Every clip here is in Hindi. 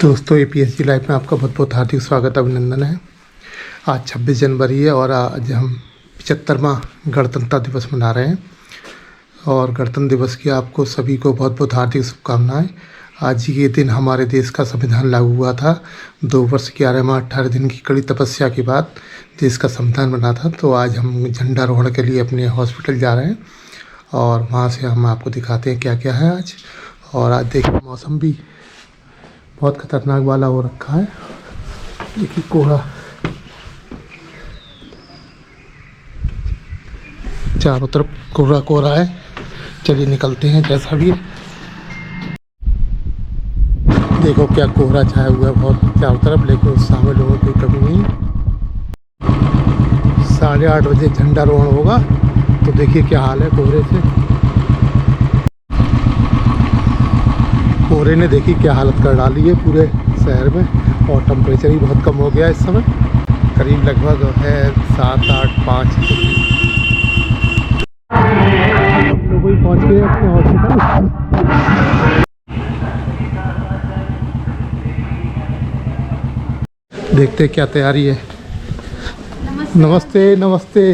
दोस्तों APSG लाइव में आपका बहुत बहुत हार्दिक स्वागत अभिनंदन है। आज 26 जनवरी है और आज हम 75वां गणतंत्र दिवस मना रहे हैं और गणतंत्र दिवस की आपको सभी को बहुत बहुत हार्दिक शुभकामनाएं। आज ये दिन हमारे देश का संविधान लागू हुआ था। 2 वर्ष 11 माह 18 दिन की कड़ी तपस्या के बाद देश का संविधान बना था। तो आज हम झंडारोहण के लिए अपने हॉस्पिटल जा रहे हैं और वहाँ से हम आपको दिखाते हैं क्या क्या है आज। और आज देखिए मौसम भी बहुत खतरनाक वाला हो रखा है। देखिए कोहरा चारों तरफ कोहरा कोहरा है। चलिए निकलते हैं जैसा भी है। देखो क्या कोहरा छाया हुआ है बहुत चारों तरफ, लेकिन उस सामने लोगों की कमी नहीं। 8:30 बजे झंडारोहण होगा तो देखिए क्या हाल है कोहरे से। कोहरे ने देखी क्या हालत कर डाली है पूरे शहर में और टेम्परेचर भी बहुत कम हो गया इस समय, करीब लगभग है 7, 8, 5। तो कोई पहुँच गए अपने हॉस्पिटल। देखते क्या तैयारी है। नमस्ते नमस्ते।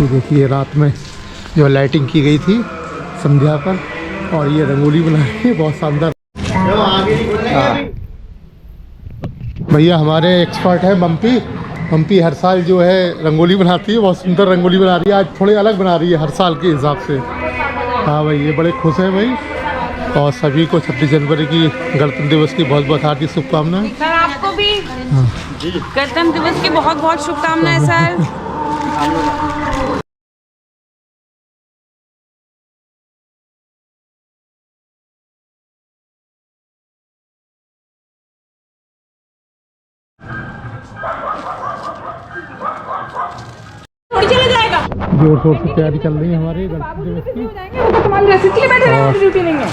ये देखिए रात में जो लाइटिंग की गई थी संध्या पर और ये रंगोली बनाई है बहुत शानदार। भैया हमारे एक्सपर्ट है मम्पी हर साल जो है रंगोली बनाती है, बहुत सुंदर रंगोली बना रही है। आज थोड़ी अलग बना रही है हर साल के हिसाब से। हाँ भाई ये बड़े खुश हैं भाई। और सभी को 26 जनवरी की गणतंत्र दिवस की बहुत बहुत हार्दिक शुभकामनाएं। सर आपको भी गणतंत्र दिवस की बहुत बहुत शुभकामनाएं सर। चला जाएगा। जोर शोर से तैयारी चल रही है हमारे गणतंत्र दिवस की। ड्यूटी नहीं है।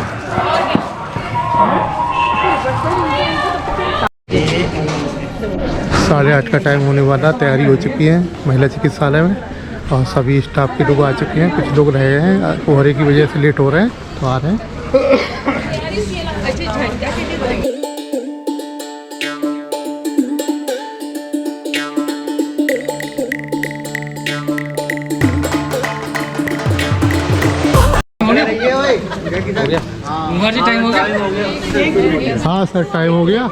8:30 का टाइम होने वाला, तैयारी हो चुकी है महिला चिकित्सालय में और सभी स्टाफ के लोग आ चुके हैं। कुछ लोग रहे हैं, कोहरे की वजह से लेट हो रहे हैं तो आ रहे हैं। टाइम हो गया। हाँ सर टाइम हो गया।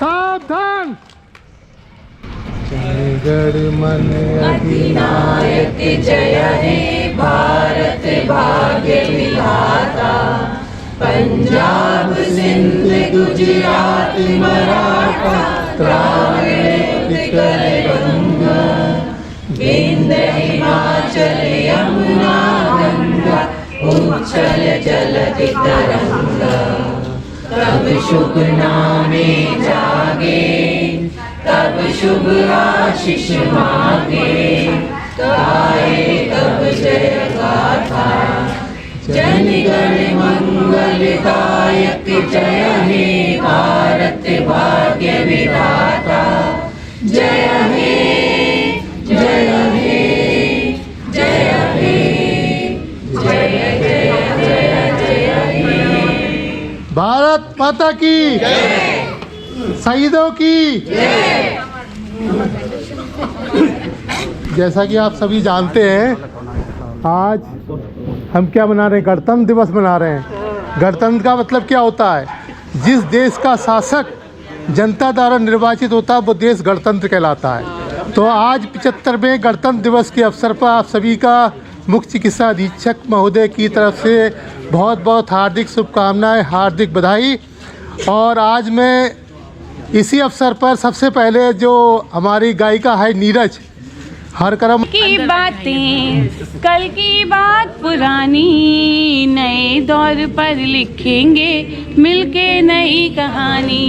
सावधान। गणमन अधिनायक जय हे भारत भाग्य विधाता। पंजाब सिंध गुजरात मराठा द्राविड़ उत्कल गंगा विंध्य हिमाचल यमुना गंगा उच्छल जलधि तरंगा। तब शुभ नामे जागे तब शुभ आशीष मांगे। गाए तब जय गाथा जन गण मंगलदायक जय हे भारत भाग्य विधाता। जय हे जय हे जय हे जय जय जय जय हे। भारत माता की शहीदों की। जैसा कि आप सभी जानते हैं आज हम क्या मना रहे हैं, गणतंत्र दिवस मना रहे हैं। गणतंत्र का मतलब क्या होता है? जिस देश का शासक जनता द्वारा निर्वाचित होता है वो देश गणतंत्र कहलाता है। तो आज 75वें गणतंत्र दिवस के अवसर पर आप सभी का मुख्य चिकित्सा अधीक्षक महोदय की तरफ से बहुत बहुत हार्दिक शुभकामनाएं, हार्दिक बधाई। और आज मैं इसी अवसर पर सबसे पहले जो हमारी गायिका है नीरज, हर कर्म की बातें कल की बात पुरानी, नए दौर पर लिखेंगे मिलके नई कहानी।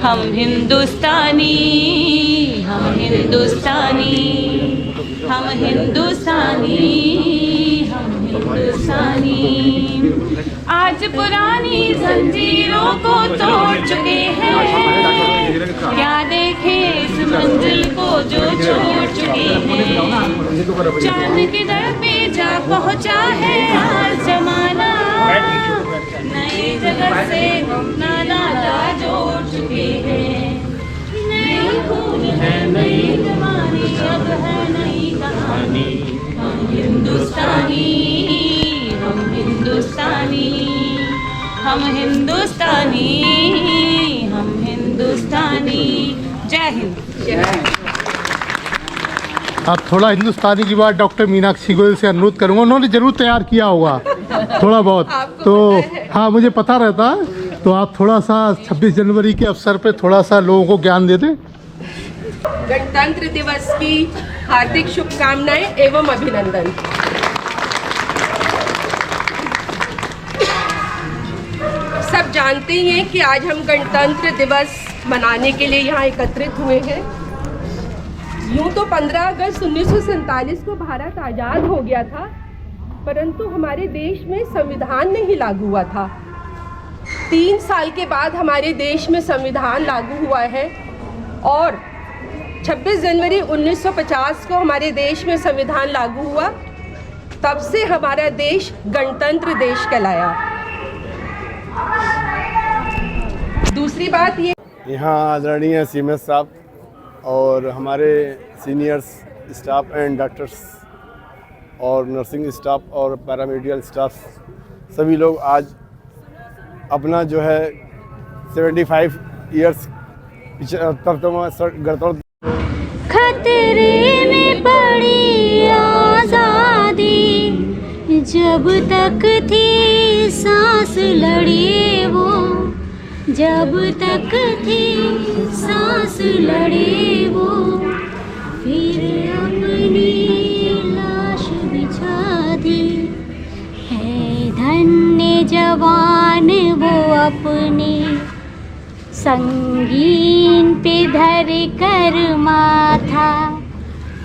हम हिंदुस्तानी, हम हिंदुस्तानी, हम हिंदुस्तानी, हम हिंदुस्तानी। आज पुरानी जंजीरों को तोड़ चुके हैं, क्या देखे इस मंजिल को जो छोड़ चुके हैं। चांद की दर पे जा पहुंचा है आज जमाना, नई जगत से नाता जोड़ चुके हैं। नई खून है नई जवानी, अब है नई कहानी। हम हिंदुस्तानी, हम हिंदुस्तानी, हम हिंदुस्तानी, हम हिंदुस्तानी। जय हिंद। अब थोड़ा हिंदुस्तानी की बात डॉक्टर मीनाक्षी गोयल से अनुरोध करूंगा, उन्होंने जरूर तैयार किया होगा थोड़ा बहुत, तो हाँ मुझे पता रहता है, तो आप थोड़ा सा 26 जनवरी के अवसर पे थोड़ा सा लोगों को ज्ञान दे दें। गणतंत्र दिवस की हार्दिक शुभकामनाएं एवं अभिनंदन। सब जानते ही हैं कि आज हम गणतंत्र दिवस मनाने के लिए यहाँ एकत्रित हुए हैं। यूँ तो 15 अगस्त 1947 को भारत आज़ाद हो गया था, परंतु हमारे देश में संविधान नहीं लागू हुआ था। 3 साल के बाद हमारे देश में संविधान लागू हुआ है और 26 जनवरी 1950 को हमारे देश में संविधान लागू हुआ। तब से हमारा देश गणतंत्र देश कहलाया। दूसरी बात ये, यहाँ आदरणीय सीएमएस साहब और हमारे सीनियर्स स्टाफ एंड डॉक्टर्स और नर्सिंग स्टाफ और पैरामेडिकल स्टाफ सभी लोग आज अपना जो है 75 इयर्स गणतंत्र खतरे में पड़ी आज़ादी, जब तक थी सांस लड़े वो, जब तक थी सांस लड़े वो, फिर अपनी लाश बिछा दी। है धन्य जवान वो अपने संगीन पे धर कर माथा,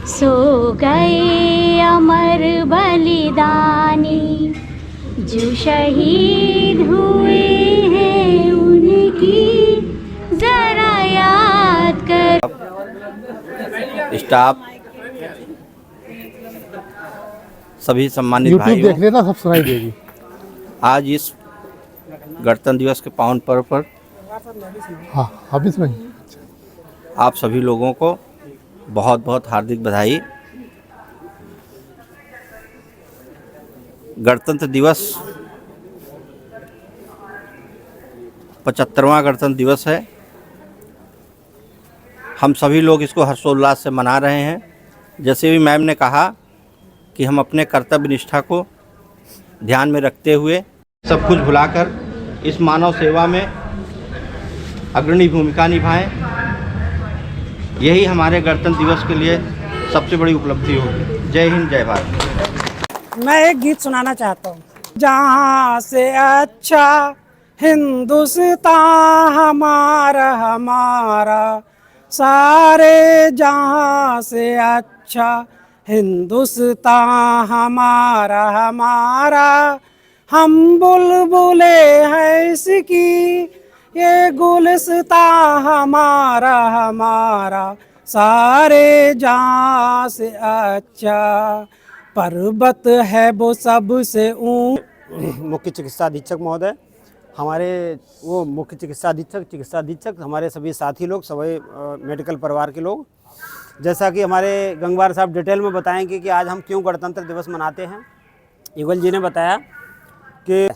सो गए अमर बलिदानी, जो शहीद हुए हैं उनकी जरा याद कर। स्टाफ सभी सम्मानित यूट्यूब भाइयों, देख लेना, सब सुनाई देगी। आज इस गणतंत्र दिवस के पावन पर्व पर हाँ अभी सुनाइए। आप सभी लोगों को बहुत बहुत हार्दिक बधाई। गणतंत्र दिवस 75वां गणतंत्र दिवस है। हम सभी लोग इसको हर्षोल्लास से मना रहे हैं। जैसे भी मैम ने कहा कि हम अपने कर्तव्य निष्ठा को ध्यान में रखते हुए सब कुछ भुलाकर इस मानव सेवा में अग्रणी भूमिका निभाएं। यही हमारे गणतंत्र दिवस के लिए सबसे बड़ी उपलब्धि होगी। जय हिंद, जय भारत। मैं एक गीत सुनाना चाहता हूँ। जहाँ से अच्छा हिंदुस्तान हमारा हमारा, सारे जहाँ से अच्छा हिंदुस्तान हमारा हमारा। हम बुलबुले हैं इसकी, ये गुलस्तां हमारा हमारा, सारे जहाँ से अच्छा। पर्वत है वो सबसे मुख्य चिकित्सा अधीक्षक महोदय, हमारे वो मुख्य चिकित्सा अधीक्षक हमारे सभी साथी लोग, सभी मेडिकल परिवार के लोग, जैसा कि हमारे गंगवार साहब डिटेल में बताएंगे कि आज हम क्यों गणतंत्र दिवस मनाते हैं। युगल जी ने बताया कि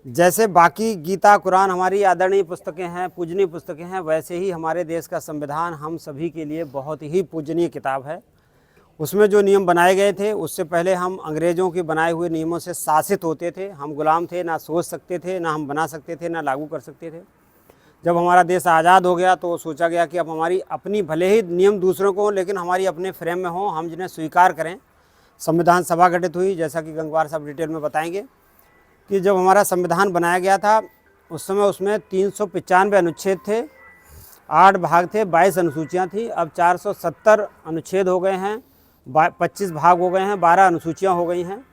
जैसे बाकी गीता कुरान हमारी आदरणीय पुस्तकें हैं, पूजनीय पुस्तकें हैं, वैसे ही हमारे देश का संविधान हम सभी के लिए बहुत ही पूजनीय किताब है। उसमें जो नियम बनाए गए थे उससे पहले हम अंग्रेज़ों के बनाए हुए नियमों से शासित होते थे। हम गुलाम थे, ना सोच सकते थे, ना हम बना सकते थे, ना लागू कर सकते थे। जब हमारा देश आज़ाद हो गया तो सोचा गया कि अब हमारी अपनी, भले ही नियम दूसरों को हों लेकिन हमारी अपने फ्रेम में हों, हम जिन्हें स्वीकार करें। संविधान सभा गठित हुई, जैसा कि गंगवार साहब डिटेल में बताएंगे कि जब हमारा संविधान बनाया गया था उस समय उसमें 395 अनुच्छेद थे, 8 भाग थे, 22 अनुसूचियाँ थी। अब 470 अनुच्छेद हो गए हैं, 25 भाग हो गए हैं, 12 अनुसूचियाँ हो गई हैं।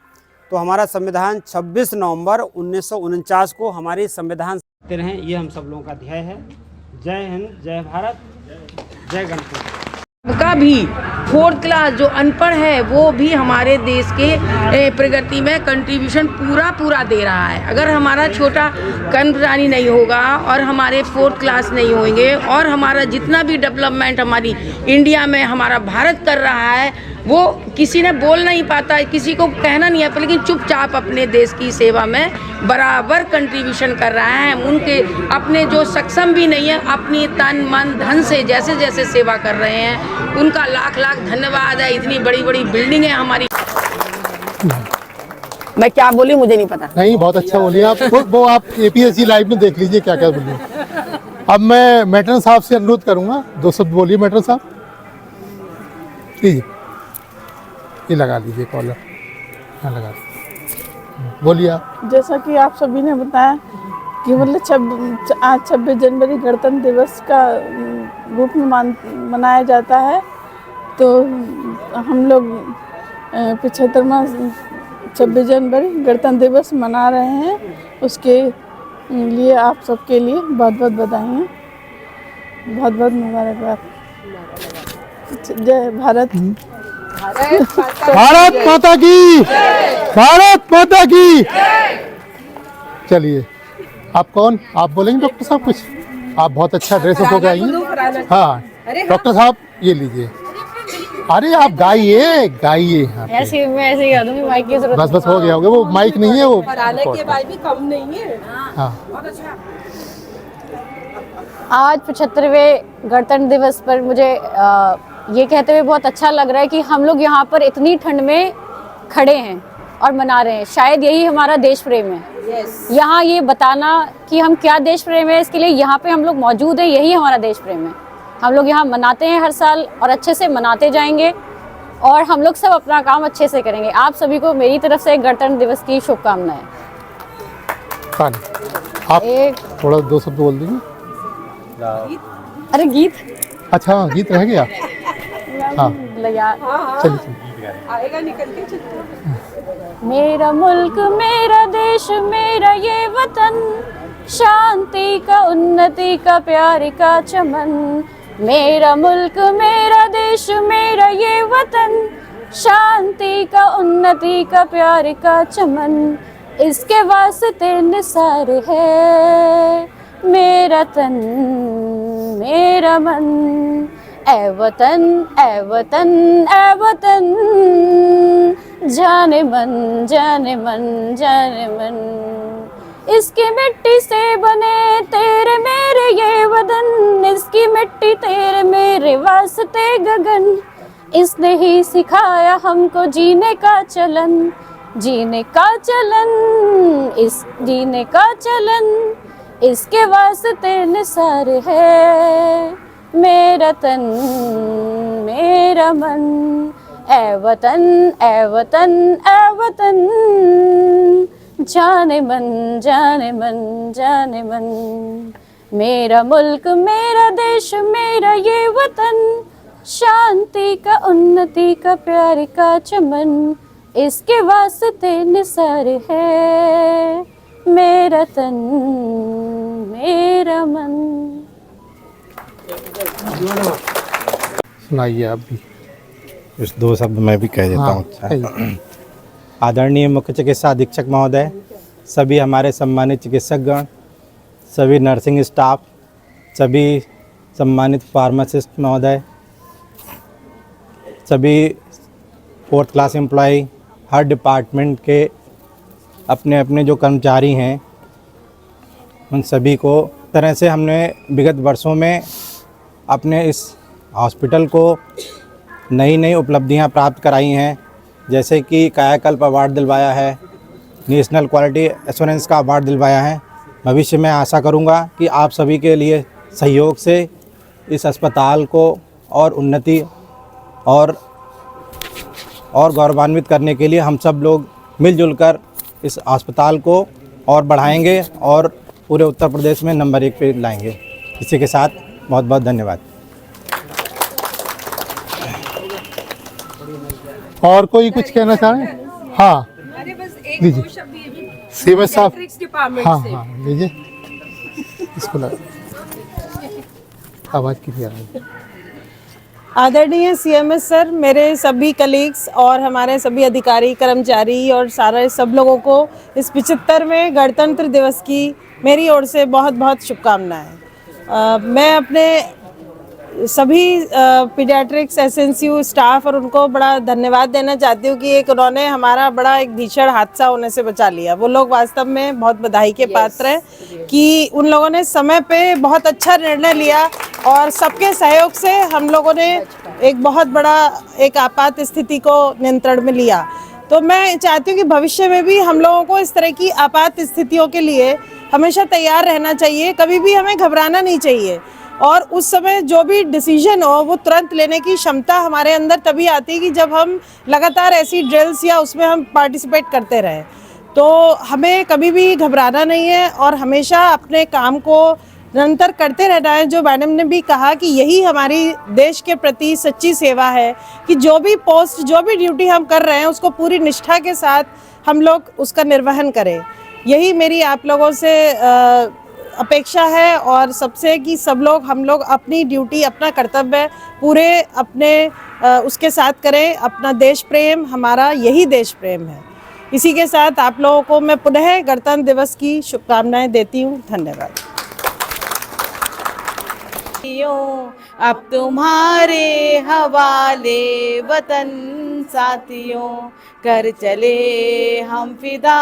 तो हमारा संविधान 26 नवंबर 1949 को हमारी संविधान रहें, ये हम सब लोगों का ध्येय है। जय हिंद, जय भारत, जय गणतंत्र। का भी 4th क्लास जो अनपढ़ है वो भी हमारे देश के प्रगति में कंट्रीब्यूशन पूरा दे रहा है। अगर हमारा छोटा कर्मचारी नहीं होगा और हमारे 4th क्लास नहीं होंगे और हमारा जितना भी डेवलपमेंट हमारी इंडिया में हमारा भारत कर रहा है वो किसी ने बोल नहीं पाता, किसी को कहना नहीं है, लेकिन चुपचाप अपने देश की सेवा में बराबर कंट्रीब्यूशन कर रहा है। उनके अपने जो सक्षम भी नहीं है अपनी तन मन धन से जैसे जैसे सेवा कर रहे हैं, उनका लाख लाख धन्यवाद है। इतनी बड़ी बड़ी बिल्डिंग है हमारी। मैं क्या बोली मुझे नहीं पता। नहीं, बहुत अच्छा बोलिए आप। वो आप APSC लाइव में देख लीजिए क्या क्या बोलिए। अब मैं मैट्रन साहब से अनुरोध करूंगा, 2 शब्द बोलिए मैट्रन साहब। लीजिए, ये लगा लीजिए कॉलर, हाँ लगा बोलिए आप। जैसा कि आप सभी ने बताया कि मतलब आज 26 जनवरी गणतंत्र दिवस का रूप में मनाया जाता है। तो हम लोग 75वां 26 जनवरी गणतंत्र दिवस मना रहे हैं। उसके लिए आप सबके लिए बहुत बहुत बधाई, बहुत बहुत मुबारकबाद। जय भारत। भारत माता की, भारत माता की। चलिए, आप कौन? आप बोलेंगे डॉक्टर साहब कुछ? आप बहुत अच्छा ड्रेस अप हो गए हैं। हाँ डॉक्टर साहब ये लीजिए। अरे आप गाइए गाइए। ऐसे मैं ऐसे ही गा दूंगी, माइक की जरूरत बस हो गया होगा, वो माइक नहीं है वो। के बाद भी कम नहीं है। हाँ आज 75वें गणतंत्र दिवस पर मुझे ये कहते हुए बहुत अच्छा लग रहा है कि हम लोग यहाँ पर इतनी ठंड में खड़े हैं और मना रहे हैं। शायद यही हमारा देश प्रेम है। यहाँ ये बताना कि हम क्या देश प्रेम है, इसके लिए यहाँ पे हम लोग मौजूद हैं, यही हमारा देश प्रेम है। हम लोग यहाँ मनाते हैं हर साल और अच्छे से मनाते जाएंगे और हम लोग सब अपना काम अच्छे से करेंगे। आप सभी को मेरी तरफ से गणतंत्र दिवस की शुभकामनाएं। आप थोड़ा 2 शब्द बोल दीजिए। अरे गीत, अच्छा गीत रह गया। हाँ चलिए आएगा निकल के चलते। मेरा मुल्क मेरा देश मेरा ये वतन, शांति का उन्नति का प्यार का चमन। मेरा मुल्क मेरा देश मेरा ये वतन, शांति का उन्नति का प्यार का चमन। इसके वास्ते निसार है मेरा तन मेरा मन। ऐ वतन ऐ वतन ऐ वतन, जाने मन जाने मन जाने मन। इसकी मिट्टी से बने तेरे मेरे ये वतन, इसकी मिट्टी तेरे मेरे वास्ते गगन। इसने ही सिखाया हमको जीने का चलन, जीने का चलन, इस जीने का चलन। इसके वास्ते निसार है मेरा तन मेरा मन। ऐ वतन ऐ वतन ऐ वतन, जाने मन जाने मन जाने मन। मेरा मुल्क मेरा देश मेरा ये वतन, शांति का उन्नति का प्यार का चमन। इसके वास्ते निसार है मेरा तन मेरा मन। सुनाइए आप भी। इस 2 शब्द मैं भी कह देता हूँ। अच्छा, आदरणीय मुख्य चिकित्सा अधीक्षक महोदय, सभी हमारे सम्मानित चिकित्सकगण, सभी नर्सिंग स्टाफ, सभी सम्मानित फार्मासिस्ट महोदय, सभी 4th क्लास एम्प्लॉय, हर डिपार्टमेंट के अपने अपने जो कर्मचारी हैं, उन सभी को तरह से हमने विगत वर्षों में अपने इस हॉस्पिटल को नई नई उपलब्धियां प्राप्त कराई हैं। जैसे कि कायाकल्प अवार्ड दिलवाया है, नेशनल क्वालिटी एश्योरेंस का अवार्ड दिलवाया है। भविष्य में आशा करूँगा कि आप सभी के लिए सहयोग से इस अस्पताल को और उन्नति और गौरवान्वित करने के लिए हम सब लोग मिलजुल कर इस अस्पताल को और बढ़ाएंगे और पूरे उत्तर प्रदेश में नंबर 1 पे लाएंगे। इसी के साथ बहुत बहुत धन्यवाद। और कोई कुछ कहना चाहें? हाँ अरे बस एक लीजिए। दो शब्द ये भी सीएमएस साहब, पीडियाट्रिक्स डिपार्टमेंट हाँ से। हाँ लीजिए, इसको लगा आवाज़ क्लियर है। आदरणीय सीएमएस सर, मेरे सभी कलीग्स और हमारे सभी अधिकारी कर्मचारी और सारे सब लोगों को इस 75वें गणतंत्र दिवस की मेरी ओर से बहुत बहुत शुभकामनाएं। मैं अपने सभी पीडियाट्रिक्स एसएनसीयू स्टाफ और उनको बड़ा धन्यवाद देना चाहती हूँ कि उन्होंने हमारा बड़ा एक भीषण हादसा होने से बचा लिया। वो लोग वास्तव में बहुत बधाई के पात्र हैं कि उन लोगों ने समय पे बहुत अच्छा निर्णय लिया और सबके सहयोग से हम लोगों ने एक बहुत बड़ा एक आपात स्थिति को नियंत्रण में लिया। तो मैं चाहती हूँ कि भविष्य में भी हम लोगों को इस तरह की आपात स्थितियों के लिए हमेशा तैयार रहना चाहिए, कभी भी हमें घबराना नहीं चाहिए और उस समय जो भी डिसीजन हो वो तुरंत लेने की क्षमता हमारे अंदर तभी आती है कि जब हम लगातार ऐसी ड्रिल्स या उसमें हम पार्टिसिपेट करते रहें। तो हमें कभी भी घबराना नहीं है और हमेशा अपने काम को निरंतर करते रहना है। जो मैडम ने भी कहा कि यही हमारी देश के प्रति सच्ची सेवा है कि जो भी पोस्ट जो भी ड्यूटी हम कर रहे हैं उसको पूरी निष्ठा के साथ हम लोग उसका निर्वहन करें। यही मेरी आप लोगों से अपेक्षा है और सबसे कि सब लोग हम लोग अपनी ड्यूटी अपना कर्तव्य पूरे अपने उसके साथ करें। अपना देश प्रेम हमारा यही देश प्रेम है। इसी के साथ आप लोगों को मैं पुनः गणतंत्र दिवस की शुभकामनाएं देती हूँ। धन्यवाद। अब तुम्हारे हवाले वतन साथियों, कर चले हम फिदा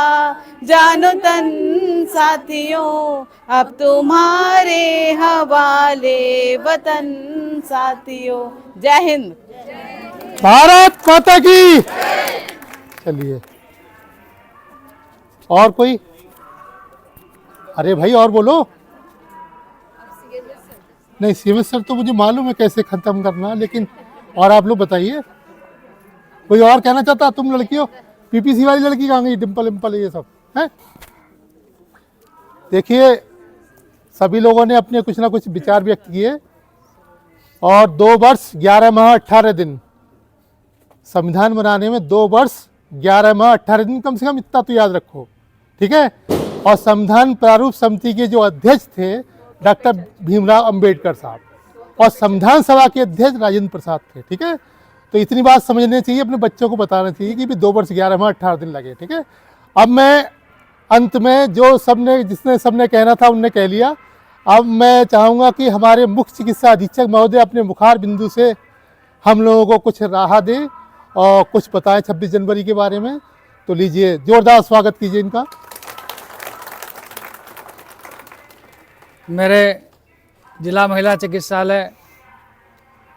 जानो तन साथियों। अब तुम्हारे हवाले वतन साथियों। जय हिंद। भारत माता की। चलिए, और कोई? अरे भाई और बोलो। नहीं, सीएमएस सर तो मुझे मालूम है कैसे खत्म करना, लेकिन और आप लोग बताइए, कोई और कहना चाहता? तुम लड़कियों, पीपीसी वाली लड़की कहाँ गई? डिम्पल इम्पल ये सब है। देखिए, सभी लोगों ने अपने कुछ ना कुछ विचार व्यक्त किए और 2 वर्ष 11 माह 18 दिन संविधान बनाने में 2 वर्ष 11 माह 18 दिन, कम से कम इतना तो याद रखो, ठीक है। और संविधान प्रारूप समिति के जो अध्यक्ष थे डॉक्टर भीमराव अंबेडकर साहब और संविधान सभा के अध्यक्ष राजेंद्र प्रसाद थे, ठीक है। तो इतनी बात समझनी चाहिए, अपने बच्चों को बताना चाहिए कि भी 2 वर्ष 11 माह 18 दिन लगे, ठीक है। अब मैं अंत में जो जिसने सबने कहना था उनने कह लिया। अब मैं चाहूँगा कि हमारे मुख्य चिकित्सा अधीक्षक महोदय अपने मुखार बिंदु से हम लोगों को कुछ राह दें और कुछ बताएं 26 जनवरी के बारे में। तो लीजिए, जोरदार स्वागत कीजिए इनका। मेरे जिला महिला चिकित्सालय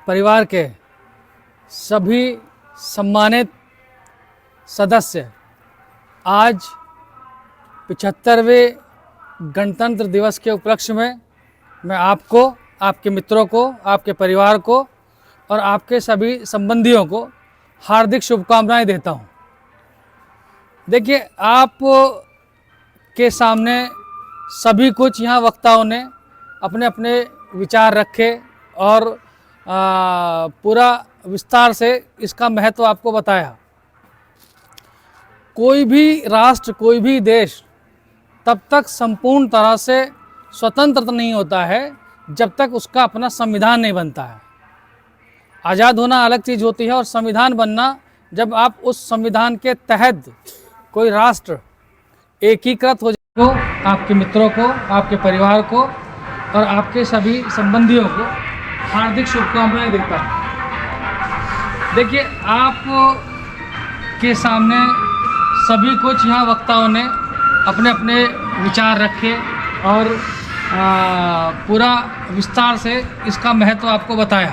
परिवार के सभी सम्मानित सदस्य, आज 75वें गणतंत्र दिवस के उपलक्ष्य में मैं आपको, आपके मित्रों को, आपके परिवार को और आपके सभी संबंधियों को हार्दिक शुभकामनाएं देता हूं। देखिए, आप के सामने सभी कुछ यहाँ वक्ताओं ने अपने अपने विचार रखे और पूरा विस्तार से इसका महत्व आपको बताया। कोई भी राष्ट्र, कोई भी देश तब तक संपूर्ण तरह से स्वतंत्र नहीं होता है जब तक उसका अपना संविधान नहीं बनता है। आज़ाद होना अलग चीज़ होती है और संविधान बनना जब आप उस संविधान के तहत कोई राष्ट्र एकीकृत हो जाए। तो आपके मित्रों को, आपके परिवार को और आपके सभी संबंधियों को हार्दिक शुभकामनाएं देता हूँ। देखिए, आप के सामने सभी कुछ यहाँ वक्ताओं ने अपने अपने विचार रखे और पूरा विस्तार से इसका महत्व आपको बताया।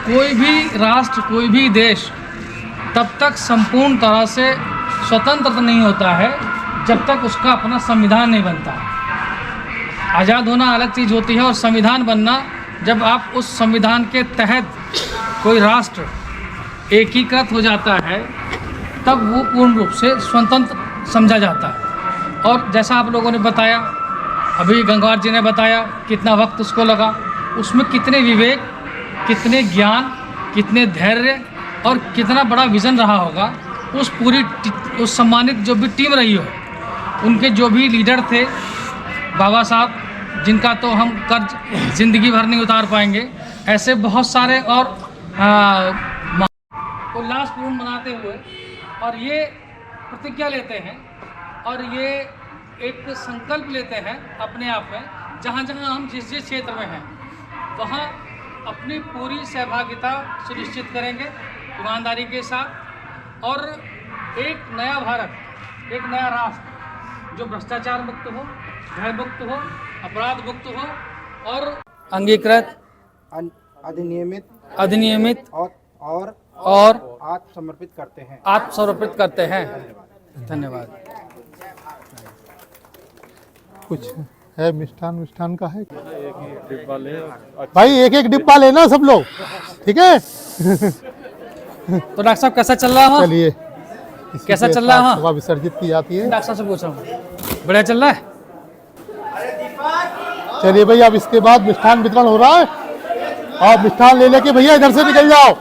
कोई भी राष्ट्र, कोई भी देश तब तक संपूर्ण तरह से स्वतंत्र नहीं होता है जब तक उसका अपना संविधान नहीं बनता। आज़ाद होना अलग चीज़ होती है और संविधान बनना जब आप उस संविधान के तहत कोई राष्ट्र एकीकृत हो जाता है तब वो पूर्ण रूप से स्वतंत्र समझा जाता है। और जैसा आप लोगों ने बताया, अभी गंगवार जी ने बताया कितना वक्त उसको लगा, उसमें कितने विवेक, कितने ज्ञान, कितने धैर्य और कितना बड़ा विज़न रहा होगा। उस सम्मानित जो भी टीम रही हो, उनके जो भी लीडर थे बाबा साहब, जिनका तो हम कर्ज ज़िंदगी भर नहीं उतार पाएंगे, ऐसे बहुत सारे और उल्लासपूर्ण मनाते हुए और ये प्रतिज्ञा लेते हैं और ये एक संकल्प लेते हैं अपने आप में, जहाँ जहाँ हम जिस जिस क्षेत्र में हैं वहाँ अपनी पूरी सहभागिता सुनिश्चित करेंगे ईमानदारी के साथ, और एक नया भारत, एक नया राष्ट्र जो भ्रष्टाचार मुक्त हो, भय मुक्त हो, अपराध मुक्त हो और अंगीकृत, अधिनियमित और आत्मसमर्पित करते हैं। धन्यवाद। कुछ है मिष्ठान का है भाई, एक एक डिब्बा लेना सब लोग, ठीक है। तो डॉक्टर साहब कैसा चल रहा है? चलिए, कैसा चल रहा है? सभा विसर्जित की जाती है। डॉक्टर साहब से पूछ रहा हूँ, बढ़िया चल रहा है? चलिए भैया, अब इसके बाद मिष्ठान वितरण हो रहा है और मिष्ठान ले लेके भैया इधर से निकल जाओ।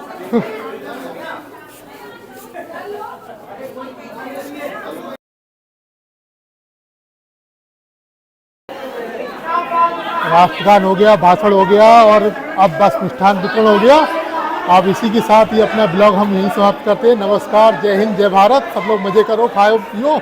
राष्ट्रगान हो गया, भाषण हो गया और अब बस मिष्ठान वितरण हो गया। अब इसी के साथ ही अपना ब्लॉग हम यहीं समाप्त करते हैं। नमस्कार, जय हिंद, जय भारत। सब लोग मजे करो, खाओ पियो।